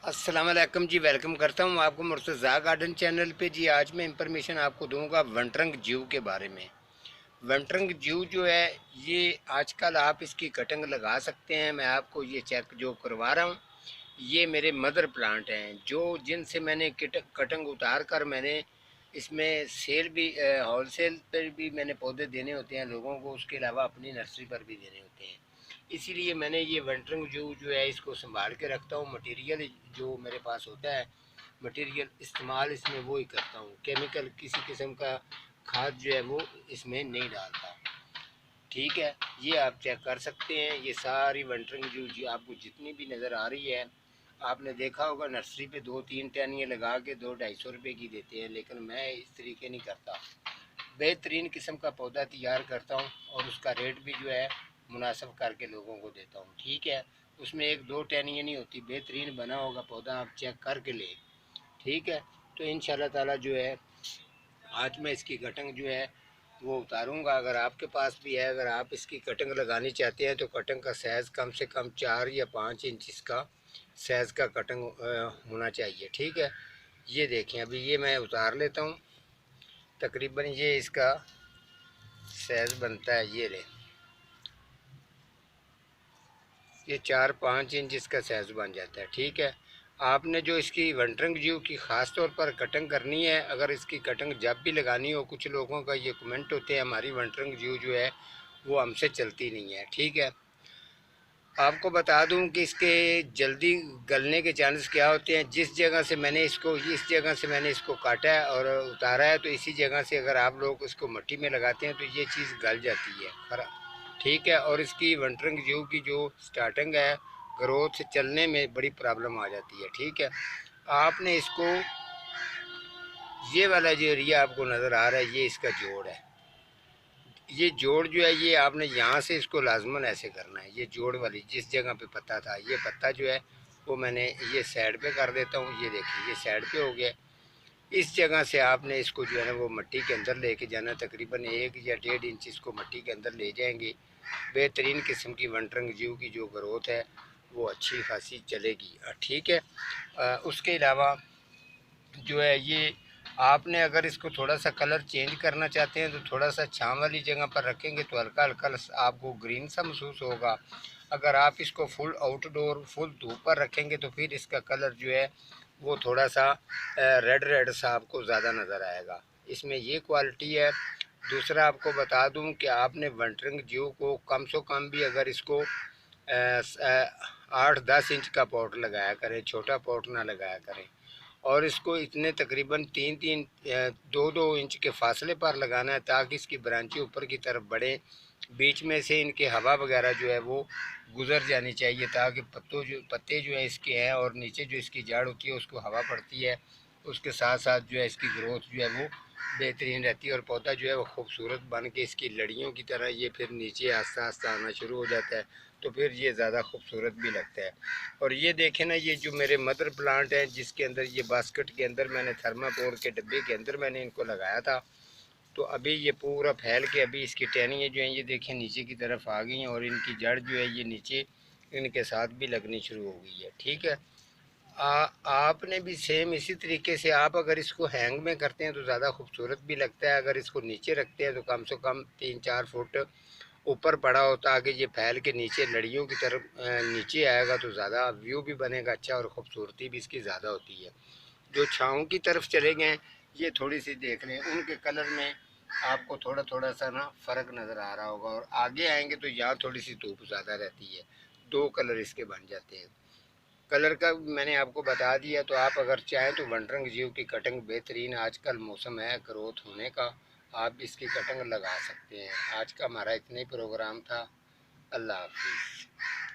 अस्सलाम वालेकुम जी। वेलकम करता हूँ आपको मुर्तज़ा गार्डन चैनल पे जी। आज मैं इंफॉर्मेशन आपको दूंगा वनरंग जीव के बारे में। वनरंग जीव जो है ये आजकल आप इसकी कटिंग लगा सकते हैं। मैं आपको ये चेक जो करवा रहा हूँ, ये मेरे मदर प्लांट हैं जो जिनसे मैंने कटिंग उतार कर मैंने इसमें सेल भी होलसेल पर भी मैंने पौधे देने होते हैं लोगों को, उसके अलावा अपनी नर्सरी पर भी देने होते हैं। इसीलिए मैंने ये वनरंग जो है इसको संभाल के रखता हूँ। मटेरियल जो मेरे पास होता है, मटेरियल इस्तेमाल इसमें वो ही करता हूँ। केमिकल किसी किस्म का खाद जो है वो इसमें नहीं डालता। ठीक है, ये आप चेक कर सकते हैं। ये सारी वनरंग जो आपको जितनी भी नज़र आ रही है, आपने देखा होगा नर्सरी पे 2-3 टहनियाँ लगा के 200-250 रुपये की देते हैं, लेकिन मैं इस तरीके नहीं करता। बेहतरीन किस्म का पौधा तैयार करता हूँ और उसका रेट भी जो है मुनासिब करके लोगों को देता हूँ। ठीक है, उसमें 1-2 टहनियाँ नहीं होती, बेहतरीन बना होगा पौधा, आप चेक करके ले। ठीक है, तो इंशाल्लाह ताला जो है आज मैं इसकी कटिंग जो है वो उतारूंगा। अगर आपके पास भी है, अगर आप इसकी कटिंग लगानी चाहते हैं तो कटिंग का साइज़ कम से कम 4 या 5 इंच इसका साइज़ का कटिंग होना चाहिए। ठीक है, ये देखें, अभी ये मैं उतार लेता हूँ। तकरीबन ये इसका साइज़ बनता है, ये ले, ये 4-5 इंच इसका साइज़ बन जाता है। ठीक है, आपने जो इसकी वनरंग जीव की ख़ास तौर पर कटिंग करनी है, अगर इसकी कटिंग जब भी लगानी हो, कुछ लोगों का ये कमेंट होते हैं हमारी वनरंग जीव जो है वो हमसे चलती नहीं है। ठीक है, आपको बता दूं कि इसके जल्दी गलने के चांसेस क्या होते हैं। जिस जगह से मैंने इसको इस जगह से मैंने इसको काटा है और उतारा है, तो इसी जगह से अगर आप लोग इसको मिट्टी में लगाते हैं तो ये चीज़ गल जाती है ठीक है, और इसकी वनरंग जीव की जो स्टार्टिंग है, ग्रोथ चलने में बड़ी प्रॉब्लम आ जाती है। ठीक है, आपने इसको ये वाला जो एरिया आपको नज़र आ रहा है, ये इसका जोड़ है। ये जोड़ जो है ये आपने यहाँ से इसको लाजमन ऐसे करना है। ये जोड़ वाली जिस जगह पे पत्ता था, ये पत्ता जो है वो मैंने ये साइड पे कर देता हूँ। ये देखिए, ये साइड पे हो गया। इस जगह से आपने इसको जो है ना वो मिट्टी के अंदर लेके जाना। तकरीबन 1 या 1.5 इंच इसको मिट्टी के अंदर ले जाएंगे। बेहतरीन किस्म की वनरंग जीव की जो ग्रोथ है वो अच्छी खासी चलेगी। ठीक है, उसके अलावा जो है ये आपने अगर इसको थोड़ा सा कलर चेंज करना चाहते हैं तो थोड़ा सा छाँव वाली जगह पर रखेंगे तो हल्का हल्का आपको ग्रीन सा महसूस होगा। अगर आप इसको फुल आउटडोर फुल धूप पर रखेंगे तो फिर इसका कलर जो है वो थोड़ा सा रेड रेड सा आपको ज़्यादा नज़र आएगा। इसमें ये क्वालिटी है। दूसरा आपको बता दूं कि आपने वनरंग जीव को कम से कम भी अगर इसको 8-10 इंच का पॉट लगाया करें, छोटा पॉट ना लगाया करें। और इसको इतने तकरीबन 3-3 2-2 इंच के फासले पर लगाना है ताकि इसकी ब्रांचें ऊपर की तरफ बढ़ें। बीच में से इनके हवा वगैरह जो है वो गुजर जानी चाहिए ताकि पत्ते जो है इसके हैं और नीचे जो इसकी जड़ होती है उसको हवा पड़ती है। उसके साथ साथ जो है इसकी ग्रोथ जो है वो बेहतरीन रहती है और पौधा जो है वो खूबसूरत बन के इसकी लड़ियों की तरह ये फिर नीचे आस्ता आस्ता आना शुरू हो जाता है, तो फिर ये ज़्यादा खूबसूरत भी लगता है। और ये देखें ना, ये जो मेरे मदर प्लांट हैं जिसके अंदर ये बास्केट के अंदर मैंने थर्माकोल के डब्बे के अंदर मैंने इनको लगाया था, तो अभी ये पूरा फैल के अभी इसकी टहनियाँ जो हैं ये देखें नीचे की तरफ आ गई हैं और इनकी जड़ जो है ये नीचे इनके साथ भी लगनी शुरू हो गई है। ठीक है, आपने भी सेम इसी तरीके से आप अगर इसको हैंग में करते हैं तो ज़्यादा खूबसूरत भी लगता है। अगर इसको नीचे रखते हैं तो कम से कम 3-4 फुट ऊपर पड़ा हो ताकि ये फैल के नीचे लड़ियों की तरफ नीचे आएगा तो ज़्यादा व्यू भी बनेगा अच्छा और ख़ूबसूरती भी इसकी ज़्यादा होती है। जो छाँव की तरफ चले गए ये थोड़ी सी देख लें, उनके कलर में आपको थोड़ा थोड़ा सा ना फ़र्क नज़र आ रहा होगा और आगे आएंगे तो यहाँ थोड़ी सी धूप ज़्यादा रहती है, 2 कलर इसके बन जाते हैं। कलर का मैंने आपको बता दिया। तो आप अगर चाहें तो वनरंग जीव की कटिंग बेहतरीन, आजकल मौसम है ग्रोथ होने का, आप इसकी कटिंग लगा सकते हैं। आज का हमारा इतना ही प्रोग्राम था। अल्लाह हाफिज़।